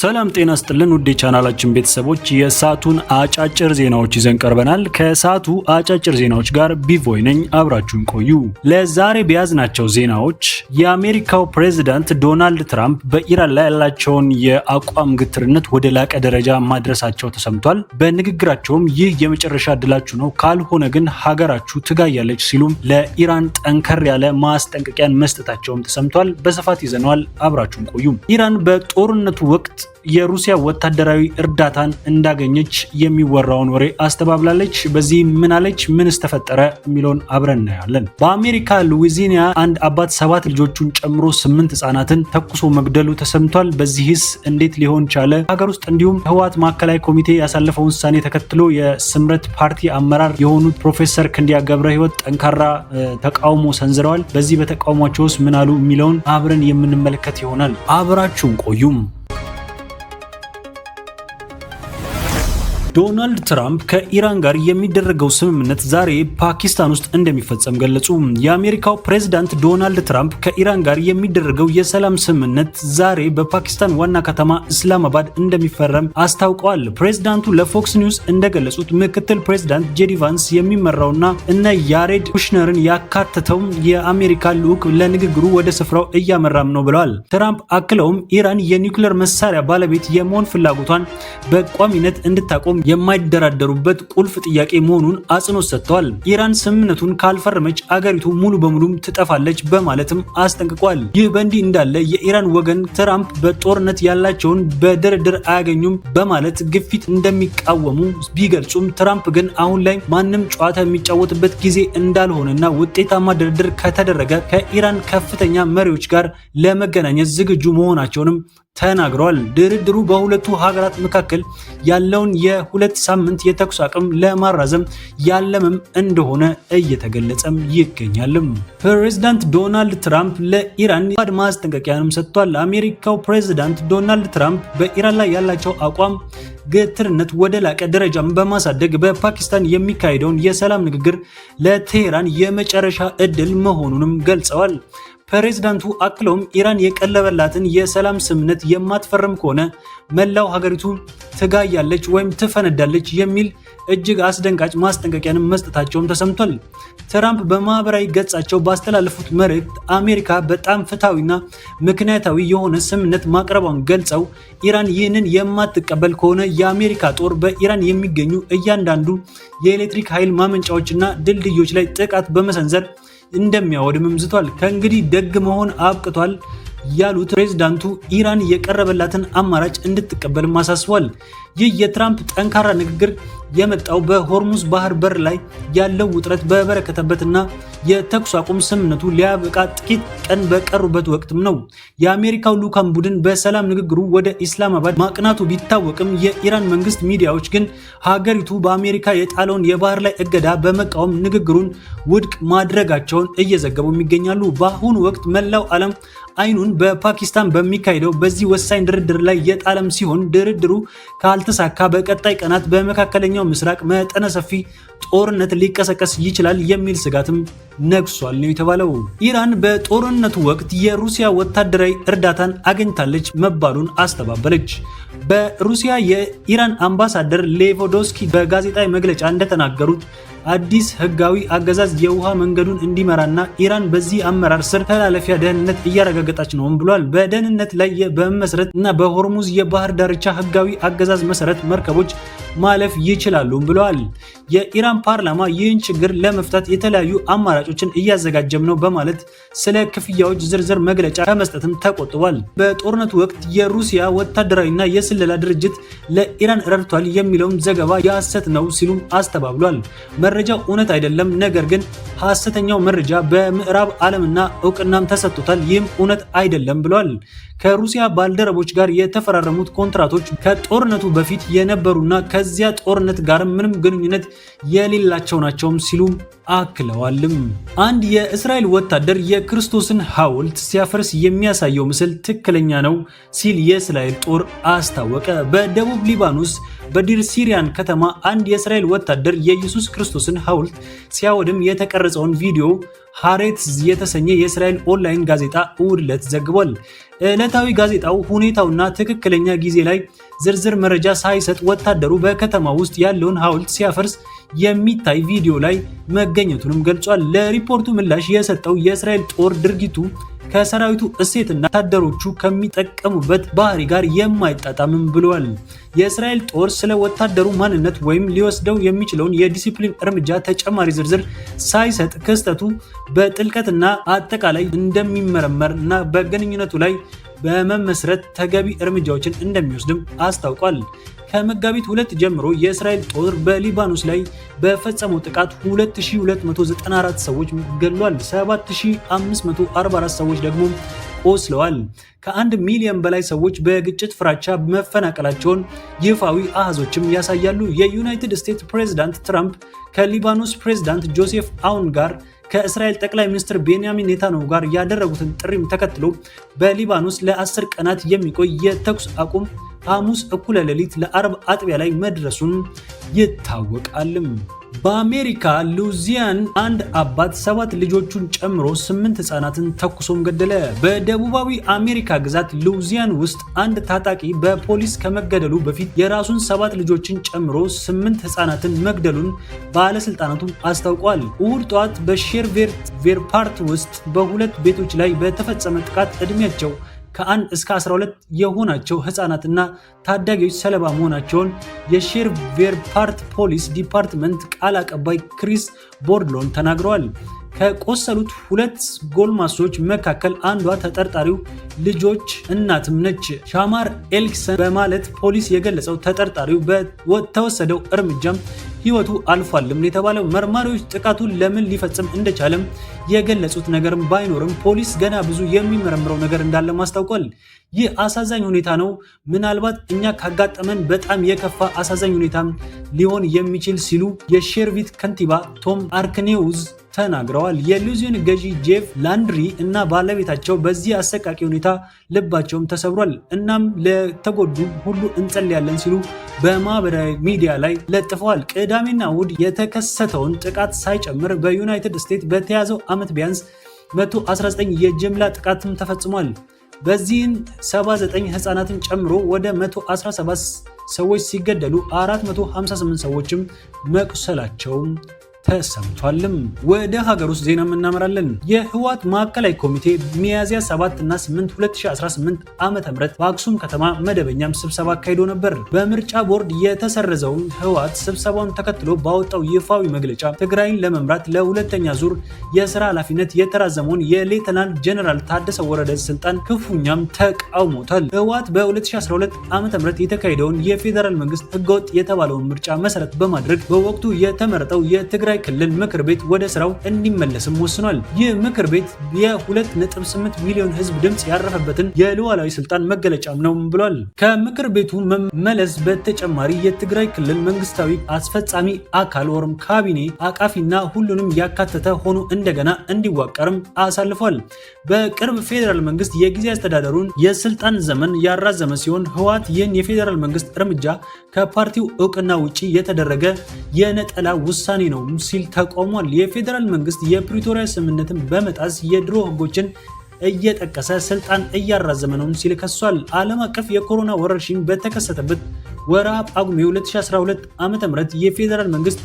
ሰላም ጤና ስጥልን ውድ ቻናላችን ቤተሰቦች የሰዓቱን አጫጭር ዜናዎች ይዘን ቀርበናል። ከሰዓቱ አጫጭር ዜናዎች ጋር ቢቮይ ነኝ፣ አብራችሁን ቆዩ። ለዛሬ በያዝናቸው ዜናዎች የአሜሪካው ፕሬዝዳንት ዶናልድ ትራምፕ በኢራን ላይ ያላቸውን የአቋም ግትርነት ወደ ላቀ ደረጃ ማድረሳቸው ተሰምቷል። በንግግራቸውም ይህ የመጨረሻ ዕድላችሁ ነው፣ ካልሆነ ግን ሀገራችሁ ትጋያለች ሲሉም ለኢራን ጠንከር ያለ ማስጠንቀቂያን መስጠታቸውም ተሰምቷል። በስፋት ይዘነዋል፣ አብራችሁን ቆዩ። ኢራን በጦርነቱ ወቅት የሩሲያ ወታደራዊ እርዳታን እንዳገኘች የሚወራውን ወሬ አስተባብላለች። በዚህ ምን አለች? ምንስ ተፈጠረ? የሚለውን አብረን እናያለን። በአሜሪካ ሉዊዚኒያ አንድ አባት 7 ልጆቹን ጨምሮ 8 ህጻናትን ተኩሶ መግደሉ ተሰምቷል። በዚህስ እንዴት ሊሆን ቻለ? ሀገር ውስጥ እንዲሁም ህወሓት ማዕከላዊ ኮሚቴ ያሳለፈው ውሳኔ ተከትሎ የስምረት ፓርቲ አመራር የሆኑት ፕሮፌሰር ክንዲያ ገብረ ህይወት ጠንካራ ተቃውሞ ሰንዝረዋል። በዚህ በተቃውሟቸውስ ምን አሉ የሚለውን አብረን የምንመለከት ይሆናል። አብራችሁን ቆዩም። ዶናልድ ትራምፕ ከኢራን ጋር የሚደረገው ስምምነት ዛሬ ፓኪስታን ውስጥ እንደሚፈጸም ገለጹ። የአሜሪካው ፕሬዝዳንት ዶናልድ ትራምፕ ከኢራን ጋር የሚደረገው የሰላም ስምምነት ዛሬ በፓኪስታን ዋና ከተማ እስላማባድ እንደሚፈረም አስታውቀዋል። ፕሬዝዳንቱ ለፎክስ ኒውስ እንደገለጹት ምክትል ፕሬዝዳንት ጄዲ ቫንስ የሚመራውና እነ ያሬድ ኩሽነርን ያካተተው የአሜሪካ ልዑክ ለንግግሩ ወደ ስፍራው እያመራም ነው ብለዋል። ትራምፕ አክለውም ኢራን የኒውክሌር መሳሪያ ባለቤት የመሆን ፍላጎቷን በቋሚነት እንድታቆም የማይደራደሩበት ቁልፍ ጥያቄ መሆኑን አጽንኦት ሰጥተዋል። ኢራን ስምምነቱን ካልፈረመች አገሪቱ ሙሉ በሙሉ ትጠፋለች በማለትም አስጠንቅቋል። ይህ በእንዲህ እንዳለ የኢራን ወገን ትራምፕ በጦርነት ያላቸውን በድርድር አያገኙም በማለት ግፊት እንደሚቃወሙ ቢገልጹም ትራምፕ ግን አሁን ላይ ማንም ጨዋታ የሚጫወትበት ጊዜ እንዳልሆነና ውጤታማ ድርድር ከተደረገ ከኢራን ከፍተኛ መሪዎች ጋር ለመገናኘት ዝግጁ መሆናቸውንም ተናግረዋል። ድርድሩ በሁለቱ ሀገራት መካከል ያለውን የ2 ሳምንት የተኩስ አቁም ለማራዘም ያለመም እንደሆነ እየተገለጸም ይገኛል። ፕሬዝዳንት ዶናልድ ትራምፕ ለኢራን ማስጠንቀቂያንም ሰጥቷል። አሜሪካው ፕሬዝዳንት ዶናልድ ትራምፕ በኢራን ላይ ያላቸው አቋም ግትርነት ወደ ላቀ ደረጃም በማሳደግ በፓኪስታን የሚካሄደውን የሰላም ንግግር ለቴህራን የመጨረሻ ዕድል መሆኑንም ገልጸዋል። ፕሬዝዳንቱ አክለውም ኢራን የቀለበላትን የሰላም ስምምነት የማትፈርም ከሆነ መላው ሀገሪቱ ትጋያለች ወይም ትፈነዳለች የሚል እጅግ አስደንጋጭ ማስጠንቀቂያንም መስጠታቸውም ተሰምቷል። ትራምፕ በማህበራዊ ገጻቸው ባስተላለፉት መልእክት አሜሪካ በጣም ፍትሐዊና ምክንያታዊ የሆነ ስምምነት ማቅረቧን ገልጸው ኢራን ይህንን የማትቀበል ከሆነ የአሜሪካ ጦር በኢራን የሚገኙ እያንዳንዱ የኤሌክትሪክ ኃይል ማመንጫዎችና ድልድዮች ላይ ጥቃት በመሰንዘር እንደሚያወድምም ዝቷል። ከእንግዲህ ደግ መሆን አብቅቷል ያሉት ፕሬዝዳንቱ ኢራን የቀረበላትን አማራጭ እንድትቀበልም አሳስቧል። ይህ የትራምፕ ጠንካራ ንግግር የመጣው በሆርሙዝ ባህር በር ላይ ያለው ውጥረት በበረከተበትና የተኩስ አቁም ስምምነቱ ሊያበቃ ጥቂት ቀን በቀሩበት ወቅትም ነው። የአሜሪካው ልዑካን ቡድን በሰላም ንግግሩ ወደ ኢስላማባድ ማቅናቱ ቢታወቅም የኢራን መንግስት ሚዲያዎች ግን ሀገሪቱ በአሜሪካ የጣለውን የባህር ላይ እገዳ በመቃወም ንግግሩን ውድቅ ማድረጋቸውን እየዘገቡ ይገኛሉ። በአሁኑ ወቅት መላው ዓለም አይኑን በፓኪስታን በሚካሄደው በዚህ ወሳኝ ድርድር ላይ የጣለም ሲሆን ድርድሩ ካልተሳካ በቀጣይ ቀናት በመካከለኛው ምስራቅ መጠነ ሰፊ ጦርነት ሊቀሰቀስ ይችላል የሚል ስጋትም ነግሷል ነው የተባለው። ኢራን በጦርነቱ ወቅት የሩሲያ ወታደራዊ እርዳታን አገኝታለች መባሉን አስተባበለች። በሩሲያ የኢራን አምባሳደር ሌቮዶስኪ በጋዜጣዊ መግለጫ እንደተናገሩት አዲስ ህጋዊ አገዛዝ የውሃ መንገዱን እንዲመራና ኢራን በዚህ አመራር ስር ተላለፊያ ደህንነት እያረጋገጠች ነው ብሏል። በደህንነት ላይ በመመስረት እና በሆርሙዝ የባህር ዳርቻ ህጋዊ አገዛዝ መሰረት መርከቦች ማለፍ ይችላሉ ብለዋል። የኢራን ፓርላማ ይህን ችግር ለመፍታት የተለያዩ አማራጮችን እያዘጋጀም ነው በማለት ስለ ክፍያዎች ዝርዝር መግለጫ ከመስጠትም ተቆጥቧል። በጦርነቱ ወቅት የሩሲያ ወታደራዊና የስለላ ድርጅት ለኢራን ረድቷል የሚለውም ዘገባ የሐሰት ነው ሲሉም አስተባብሏል። መረጃው እውነት አይደለም፣ ነገር ግን ሐሰተኛው መረጃ በምዕራብ ዓለምና እውቅናም ተሰጥቶታል፣ ይህም እውነት አይደለም ብለዋል። ከሩሲያ ባልደረቦች ጋር የተፈራረሙት ኮንትራቶች ከጦርነቱ በፊት የነበሩና ከዚያ ጦርነት ጋር ምንም ግንኙነት የሌላቸው ናቸውም ሲሉም አክለዋልም። አንድ የእስራኤል ወታደር የክርስቶስን ሐውልት ሲያፈርስ የሚያሳየው ምስል ትክክለኛ ነው ሲል የእስራኤል ጦር አስታወቀ። በደቡብ ሊባኖስ በዲር ሲሪያን ከተማ አንድ የእስራኤል ወታደር የኢየሱስ ክርስቶስን ሐውልት ሲያወድም የተቀረጸውን ቪዲዮ ሃሬትዝ የተሰኘ የእስራኤል ኦንላይን ጋዜጣ እሁድ ዕለት ዘግቧል። ዕለታዊ ጋዜጣው ሁኔታውና ትክክለኛ ጊዜ ላይ ዝርዝር መረጃ ሳይሰጥ ወታደሩ በከተማ ውስጥ ያለውን ሐውልት ሲያፈርስ የሚታይ ቪዲዮ ላይ መገኘቱንም ገልጿል። ለሪፖርቱ ምላሽ የሰጠው የእስራኤል ጦር ድርጊቱ ከሰራዊቱ እሴትና ወታደሮቹ ከሚጠቀሙበት ባህሪ ጋር የማይጣጣምም ብለዋል። የእስራኤል ጦር ስለ ወታደሩ ማንነት ወይም ሊወስደው የሚችለውን የዲሲፕሊን እርምጃ ተጨማሪ ዝርዝር ሳይሰጥ ክስተቱ በጥልቀትና አጠቃላይ እንደሚመረመር እና በግንኙነቱ ላይ በመመስረት ተገቢ እርምጃዎችን እንደሚወስድም አስታውቋል። ከመጋቢት 2 ጀምሮ የእስራኤል ጦር በሊባኖስ ላይ በፈጸመው ጥቃት 2294 ሰዎች ገድሏል፣ 7544 ሰዎች ደግሞ ቆስለዋል። ከ1 ሚሊዮን በላይ ሰዎች በግጭት ፍራቻ መፈናቀላቸውን ይፋዊ አሃዞችም ያሳያሉ። የዩናይትድ ስቴትስ ፕሬዝዳንት ትራምፕ ከሊባኖስ ፕሬዝዳንት ጆሴፍ አውን ጋር ከእስራኤል ጠቅላይ ሚኒስትር ቤንያሚን ኔታንያሁ ጋር ያደረጉትን ጥሪም ተከትሎ በሊባኖስ ለ10 ቀናት የሚቆይ የተኩስ አቁም ሐሙስ እኩለ ሌሊት ለአርብ አጥቢያ ላይ መድረሱን ይታወቃል። በአሜሪካ ሉዚያን አንድ አባት 7 ልጆቹን ጨምሮ 8 ህፃናትን ተኩሶም ገደለ። በደቡባዊ አሜሪካ ግዛት ሉዚያን ውስጥ አንድ ታጣቂ በፖሊስ ከመገደሉ በፊት የራሱን 7 ልጆችን ጨምሮ 8 ህፃናትን መግደሉን ባለስልጣናቱ አስታውቋል። እሁድ ጠዋት በሼርቬር ፓርክ ውስጥ በሁለት ቤቶች ላይ በተፈጸመ ጥቃት ዕድሜያቸው ከ1 እስከ 12 የሆናቸው ህፃናትና ታዳጊዎች ሰለባ መሆናቸውን የሼርቬር ፓርክ ፖሊስ ዲፓርትመንት ቃል አቀባይ ክሪስ ቦርድሎን ተናግረዋል። ከቆሰሉት 2 ጎልማሶች መካከል አንዷ ተጠርጣሪው ልጆች እናትም ነች። ሻማር ኤልክሰን በማለት ፖሊስ የገለጸው ተጠርጣሪው በተወሰደው እርምጃም ህይወቱ አልፏልም የተባለው መርማሪዎች ጥቃቱን ለምን ሊፈጽም እንደቻለም የገለጹት ነገርም ባይኖርም ፖሊስ ገና ብዙ የሚመረምረው ነገር እንዳለ አስታውቋል። ይህ አሳዛኝ ሁኔታ ነው፣ ምናልባት እኛ ካጋጠመን በጣም የከፋ አሳዛኝ ሁኔታም ሊሆን የሚችል ሲሉ የሼርቪት ከንቲባ ቶም አርክኔውዝ ተናግረዋል። የሉዚያን ገዢ ጄፍ ላንድሪ እና ባለቤታቸው በዚህ አሰቃቂ ሁኔታ ልባቸውም ተሰብሯል፣ እናም ለተጎዱ ሁሉ እንጸልያለን ሲሉ በማህበራዊ ሚዲያ ላይ ለጥፈዋል። ቅዳሜና እሁድ የተከሰተውን ጥቃት ሳይጨምር በዩናይትድ ስቴትስ በተያዘው ዓመት ቢያንስ 119 የጅምላ ጥቃትም ተፈጽሟል። በዚህም 79 ህፃናትን ጨምሮ ወደ 117 ሰዎች ሲገደሉ 458 ሰዎችም መቁሰላቸውም ተሰምቷልም። ወደ ሀገር ውስጥ ዜና እናመራለን። የህወሓት ማዕከላዊ ኮሚቴ ሚያዝያ 7 እና 8 2018 ዓ.ም በአክሱም ከተማ መደበኛም ስብሰባ አካሂዶ ነበር። በምርጫ ቦርድ የተሰረዘውን ህወሓት ስብሰባውን ተከትሎ ባወጣው ይፋዊ መግለጫ ትግራይን ለመምራት ለሁለተኛ ዙር የስራ ኃላፊነት የተራዘመውን የሌተናንት ጀነራል ታደሰ ወረደ ስልጣን ክፉኛም ተቃውሞታል። ህወሓት በ2012 ዓ.ም የተካሄደውን የፌዴራል መንግስት ህገወጥ የተባለውን ምርጫ መሰረት በማድረግ በወቅቱ የተመረጠው የትግራይ ክልል ምክር ቤት ወደ ስራው እንዲመለስም ወስኗል። ይህ ምክር ቤት የ2.8 ሚሊዮን ህዝብ ድምጽ ያረፈበትን የሉዓላዊ ስልጣን መገለጫም ነው ብሏል። ከምክር ቤቱ መመለስ በተጨማሪ የትግራይ ክልል መንግስታዊ አስፈጻሚ አካል ወይም ካቢኔ አቃፊና ሁሉንም ያካተተ ሆኖ እንደገና እንዲዋቀርም አሳልፏል። በቅርብ ፌዴራል መንግስት የጊዜ አስተዳደሩን የስልጣን ዘመን ያራዘመ ሲሆን ህወሓት ይህን የፌዴራል መንግስት እርምጃ ከፓርቲው እውቅና ውጪ የተደረገ የነጠላ ውሳኔ ነው ሲል ተቃውሟል። የፌዴራል መንግስት የፕሪቶሪያ ስምምነትን በመጣስ የድሮ ህጎችን እየጠቀሰ ስልጣን እያራዘመ ነው ሲል ከሷል። ዓለም አቀፍ የኮሮና ወረርሽኝ በተከሰተበት ወርሃ ጳጉሜ 2012 ዓ.ም የፌዴራል መንግስት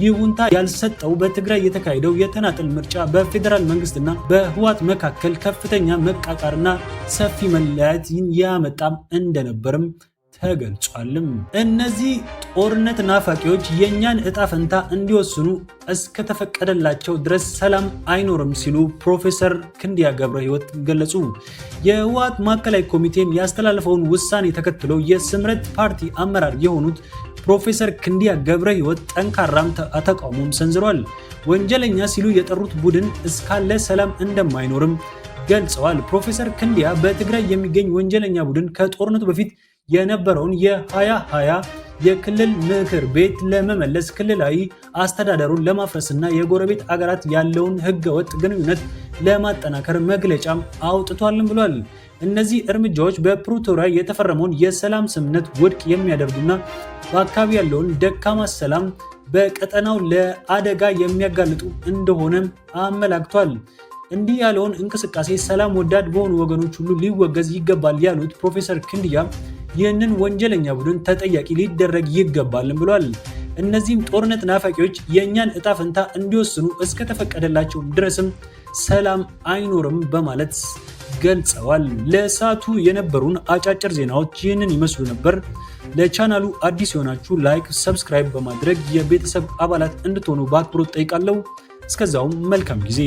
ይሁንታ ያልሰጠው በትግራይ የተካሄደው የተናጠል ምርጫ በፌዴራል መንግስትና በህወሓት መካከል ከፍተኛ መቃቃርና ሰፊ መለያየትን ያመጣም እንደነበርም ተገልጿልም። እነዚህ ጦርነት ናፋቂዎች የኛን እጣ ፈንታ እንዲወስኑ እስከተፈቀደላቸው ድረስ ሰላም አይኖርም ሲሉ ፕሮፌሰር ክንዲያ ገብረ ህይወት ገለጹ። የህወሓት ማዕከላዊ ኮሚቴን ያስተላለፈውን ውሳኔ ተከትሎ የስምረት ፓርቲ አመራር የሆኑት ፕሮፌሰር ክንዲያ ገብረ ህይወት ጠንካራም ተቃውሞም ሰንዝረዋል። ወንጀለኛ ሲሉ የጠሩት ቡድን እስካለ ሰላም እንደማይኖርም ገልጸዋል። ፕሮፌሰር ክንዲያ በትግራይ የሚገኝ ወንጀለኛ ቡድን ከጦርነቱ በፊት የነበረውን የ2020 የክልል ምክር ቤት ለመመለስ ክልላዊ አስተዳደሩን ለማፍረስና የጎረቤት አገራት ያለውን ህገወጥ ግንኙነት ለማጠናከር መግለጫም አውጥቷልም ብሏል። እነዚህ እርምጃዎች በፕሪቶሪያ የተፈረመውን የሰላም ስምምነት ውድቅ የሚያደርጉና በአካባቢ ያለውን ደካማ ሰላም በቀጠናው ለአደጋ የሚያጋልጡ እንደሆነም አመላክቷል። እንዲህ ያለውን እንቅስቃሴ ሰላም ወዳድ በሆኑ ወገኖች ሁሉ ሊወገዝ ይገባል ያሉት ፕሮፌሰር ክንድያ ይህንን ወንጀለኛ ቡድን ተጠያቂ ሊደረግ ይገባልም ብሏል። እነዚህም ጦርነት ናፋቂዎች የእኛን እጣ ፈንታ እንዲወስኑ እስከተፈቀደላቸው ድረስም ሰላም አይኖርም በማለት ገልጸዋል። ለሰዓቱ የነበሩን አጫጭር ዜናዎች ይህንን ይመስሉ ነበር። ለቻናሉ አዲስ የሆናችሁ ላይክ፣ ሰብስክራይብ በማድረግ የቤተሰብ አባላት እንድትሆኑ በአክብሮት ጠይቃለሁ። እስከዛውም መልካም ጊዜ